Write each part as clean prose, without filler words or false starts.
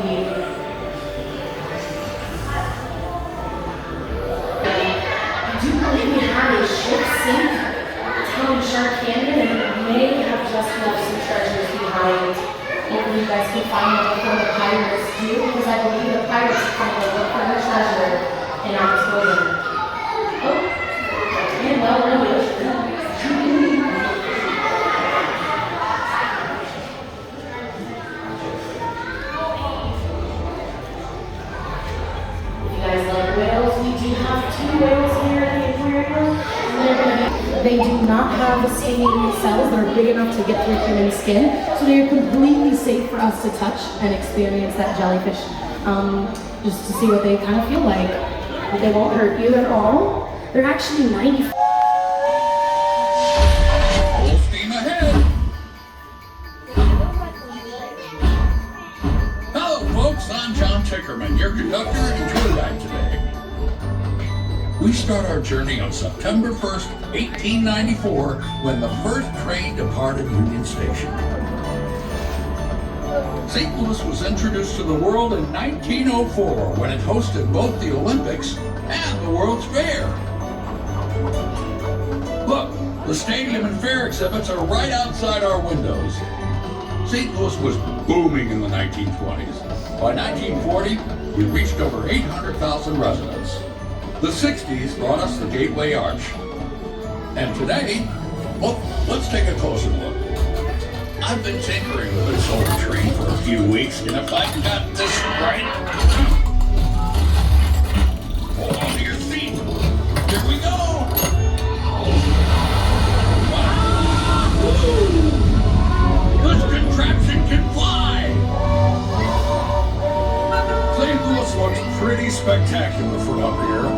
be. I do believe we have a ship sink down in Shark Canyon, and it may have just left some treasures behind. Hopefully you guys can find them before the pirates do, because I believe the pirates are going to look for the treasure in October. Oh, and well, really. They do not have stinging cells that are big enough to get through human skin, so they're completely safe for us to touch and experience that jellyfish, just to see what they kind of feel like. But they won't hurt you at all. They're actually 90. Full steam ahead. Hello, folks. I'm John Tickerman, your conductor and tour guide today. We start our journey on September 1st, 1894, when the first train departed Union Station. St. Louis was introduced to the world in 1904 when it hosted both the Olympics and the World's Fair. Look, the stadium and fair exhibits are right outside our windows. St. Louis was booming in the 1920s. By 1940, we reached over 800,000 residents. The 60s brought us the Gateway Arch. And today, well, let's take a closer look. I've been tinkering with this old tree for a few weeks, and if I got this right, hold on to your seat. Here we go. Wow! This contraption can fly. St. Louis looks pretty spectacular from up here.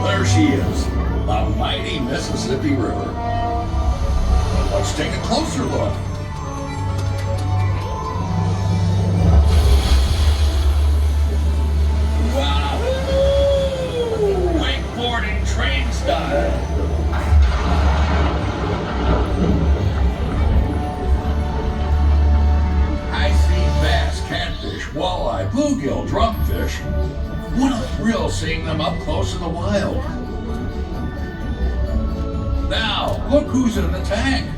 There she is, the mighty Mississippi River. Let's take a closer look. Wow! Wakeboarding train style. I see bass, catfish, walleye, bluegill, drumfish. What a thrill seeing them up close in the wild. Now, look who's in the tank.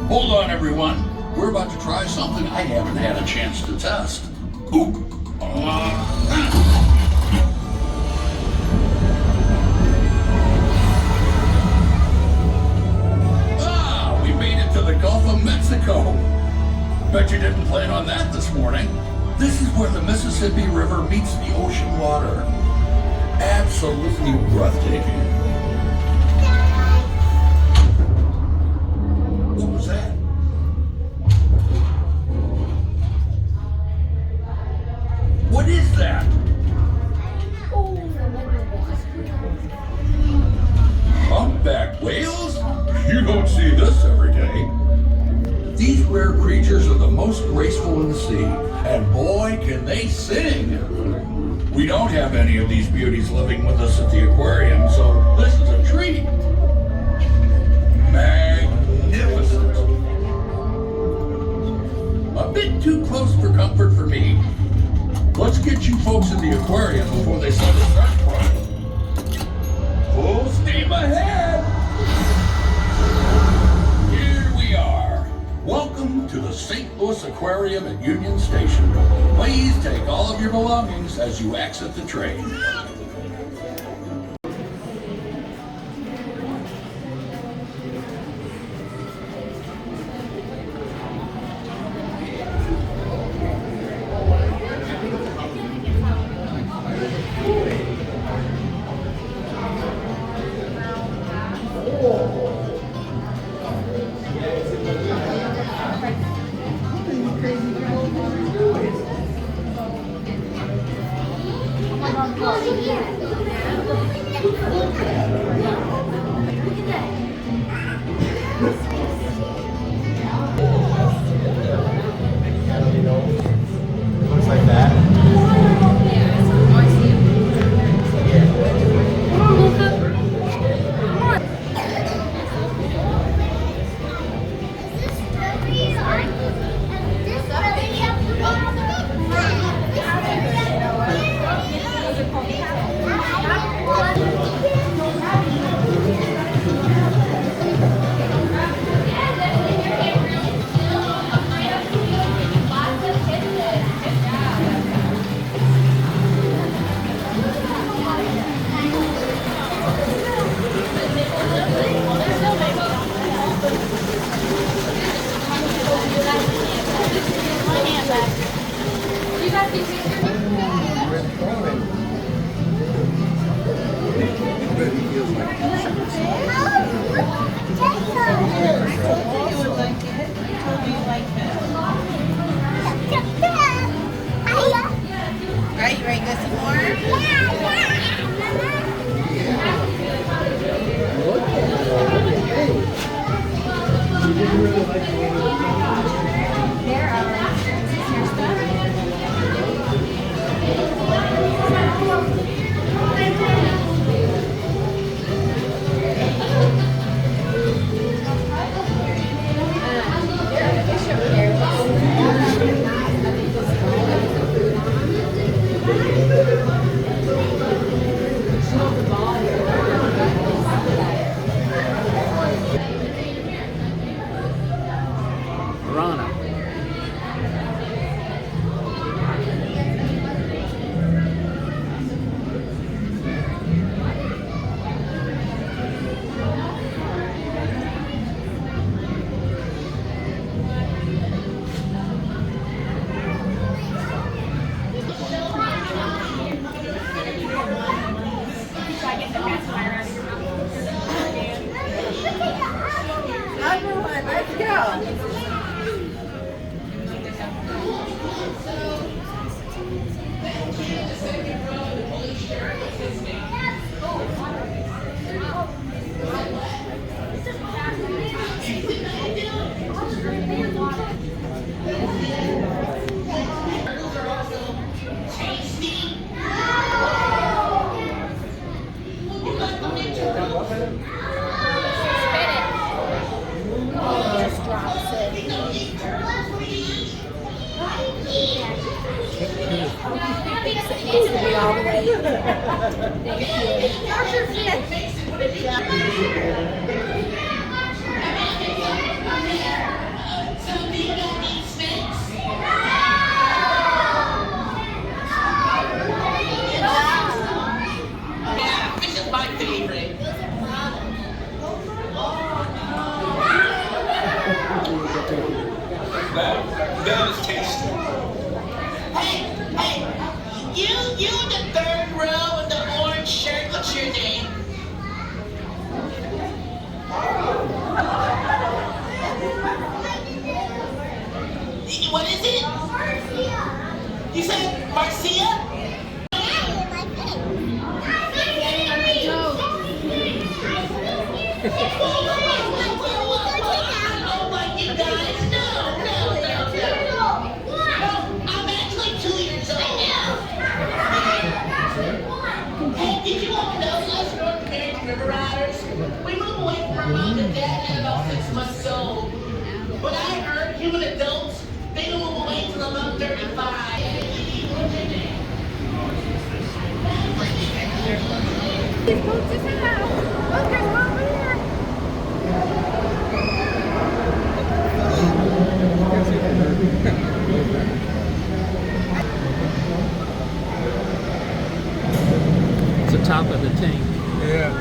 Hold on, everyone. We're about to try something I haven't had a chance to test. Oop. We made it to the Gulf of Mexico. Bet you didn't plan on that this morning. This is where the Mississippi River meets the ocean water. Absolutely breathtaking. What was that? What is that? Humpback whales? You don't see this every day. These rare creatures are the most graceful in the sea, and boy, can they sing! We don't have any of these beauties living with us at the aquarium, so this is a treat. Magnificent. A bit too close for comfort for me. Let's get you folks in the aquarium before they send a search party. Full steam ahead! Here we are. Welcome to the St. Louis Aquarium at Union Station. Please take all of your belongings as you exit the train. Close it here. Right, you ready to go some more? Rana. Everyone, let's go. Fish is my favorite. That is tasty. Hey, you in the third row in the orange shirt, what's your name? What is it? Marcia. You said Marcia? Oh my, you guys, no. I'm actually 2 years old. Hey, did you all know us North American river riders? We move away from our mom and dad at about 6 months old. But I heard human adults, they don't move away till about 35. It's the top of the tank. Yeah.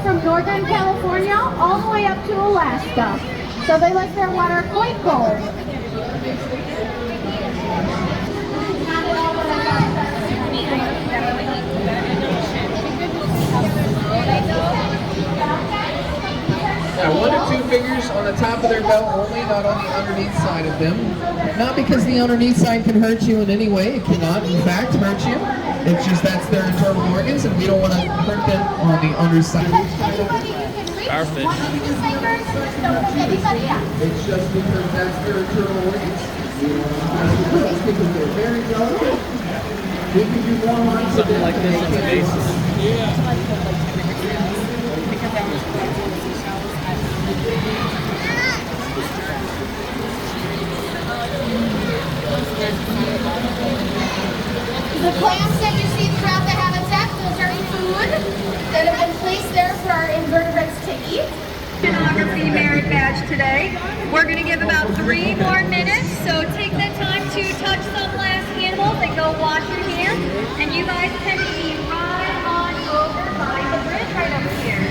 From Northern California all the way up to Alaska. So they like their water quite cold. fingers on the top of their belt only, not on the underneath side of them. Not because the underneath side can hurt you in any way. It cannot, in fact, hurt you. It's just that's their internal organs, and we don't want to hurt them on the underside. Starfish. It's just because that's their internal organs. Because they're very delicate. We can do more lines Something like this on the basis. The plants that you see throughout the habitat, those are food that have been placed there for our invertebrates to eat. Oceanography merit badge today. We're going to give about 3 more minutes, so take the time to touch some last animals and go wash your hands. And you guys can be right on over by the bridge right over here.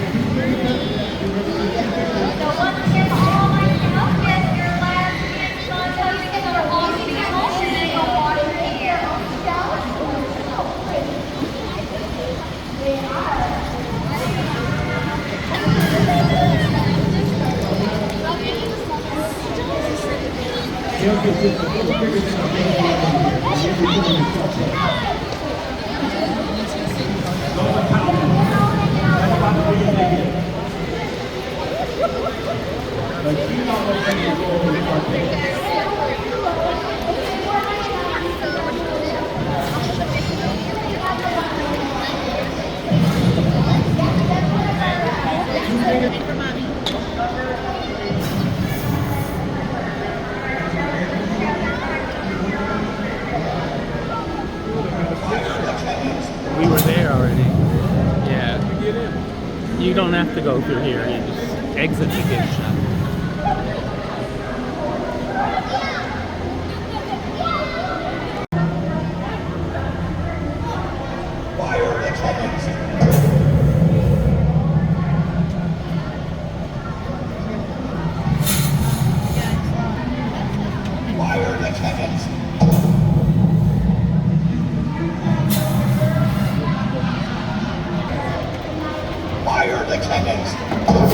So once again, all myself, get your last hands on touching your all animals and then go wash your hands. We were there already. Yeah. You don't have to go through here. You just exit the gift shop. Fire attendants. Oh,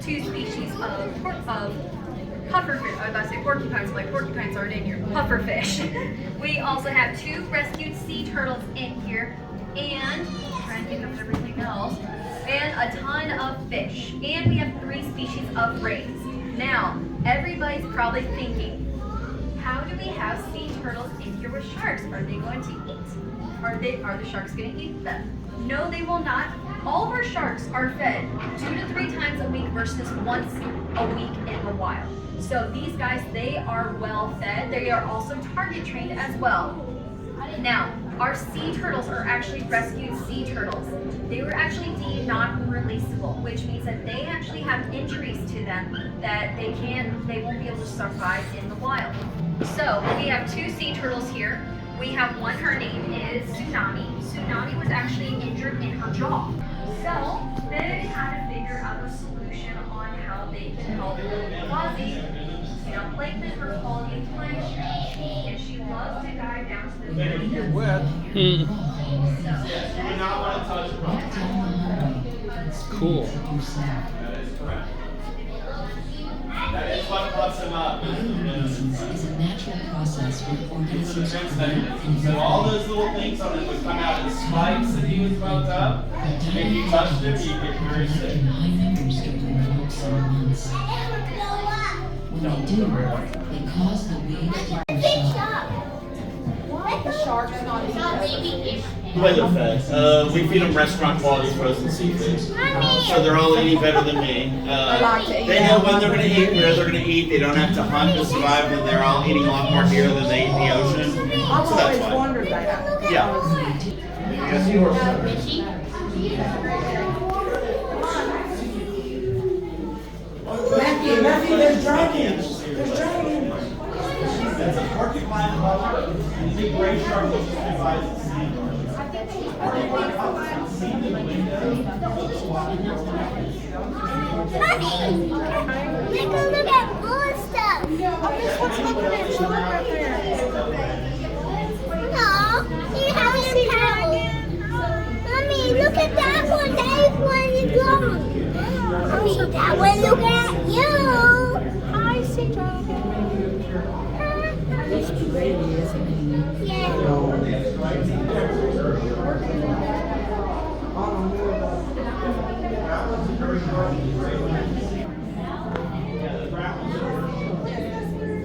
2 species of pufferfish. I was about to say porcupines, but like porcupines aren't in here. Pufferfish. We also have 2 rescued sea turtles in here, and trying to think of everything else, and a ton of fish. And we have 3 species of rays. Now, everybody's probably thinking, how do we have sea turtles in here with sharks? Are they going to eat? Are the sharks going to eat them? No, they will not. All of our sharks are fed 2 to 3 times a week versus once a week in the wild. So these guys, they are well fed. They are also target trained as well. Now, our sea turtles are actually rescued sea turtles. They were actually deemed non-releasable, which means that they actually have injuries to them that they won't be able to survive in the wild. So we have 2 sea turtles here. We have one, her name is Tsunami. Tsunami was actually injured in her jaw. So they had to figure out a solution on how they can help Quasi, plankton her quality of life. And she loves to dive down to the very depths. Cool. That is correct. That is what puffs them up. Is a natural process where organisms So all those little things on it would come out as spikes that he was bumped up. If you touched them, you get very sick. in high numbers during the summer months. When they do, they cause the waves to push up. The way they're fed. We feed them restaurant quality frozen seafood. So they're all eating better than me. They know when they're going to eat, where they're going to eat. They don't have to hunt to survive, and they're all eating a lot more here than they eat in the ocean. So that's why. Yeah. Yes, you are. Matthew, there's dragons. There's dragons. That's a porcupine buffer. And the big gray shark looks at the size of the sea. Porcupine buffer. See the window. Mommy, take a look at more stuff. Oh, this one's looking at you right there. No, you have a dragon. Mommy, look at that one. That one is gone. Mommy, that one look at you. I see dragon. It's too baby, isn't it? Yeah.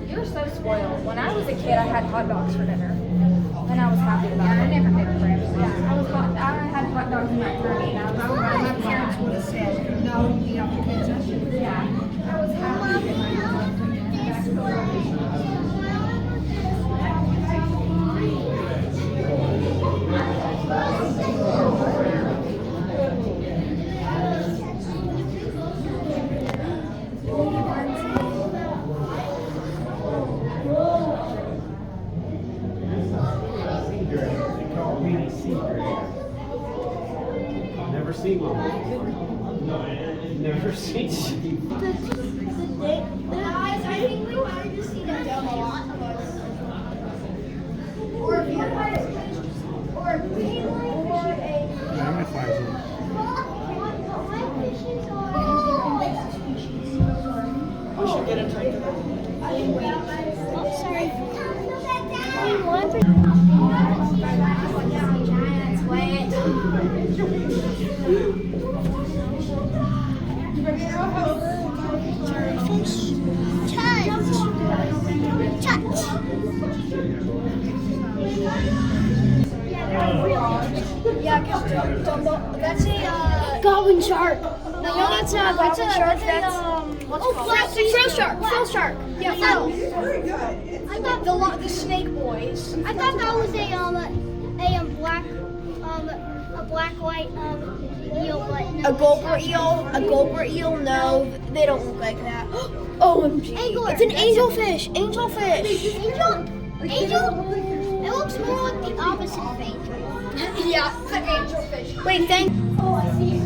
You're so spoiled. When I was a kid, I had hot dogs for dinner, and I was happy about it. I never picked crabs. Yeah, I had hot dogs in my curry, and my parents would have said, "No, you don't have pizza." Yeah, I was happy that my mom took me back to the Never seen one before. No, never seen sheep. Guys, I think we might just see them down a lot of us. Or if you're or a Magnifies it. We should get a drink of that. Oh, sorry. Giants wet. Yeah, that's a goblin shark. No, that's a goblin shark. That's frill shark. Frill shark. Yeah, frill. Very good. I thought the snake boys. I thought that was a black white eel, but no. A gopher eel. A gopher eel. No, they don't look like that. OMG. It's an angelfish. Angel? It looks more like the opposite thing. Yeah, the angelfish. Wait, thank. Oh, I see.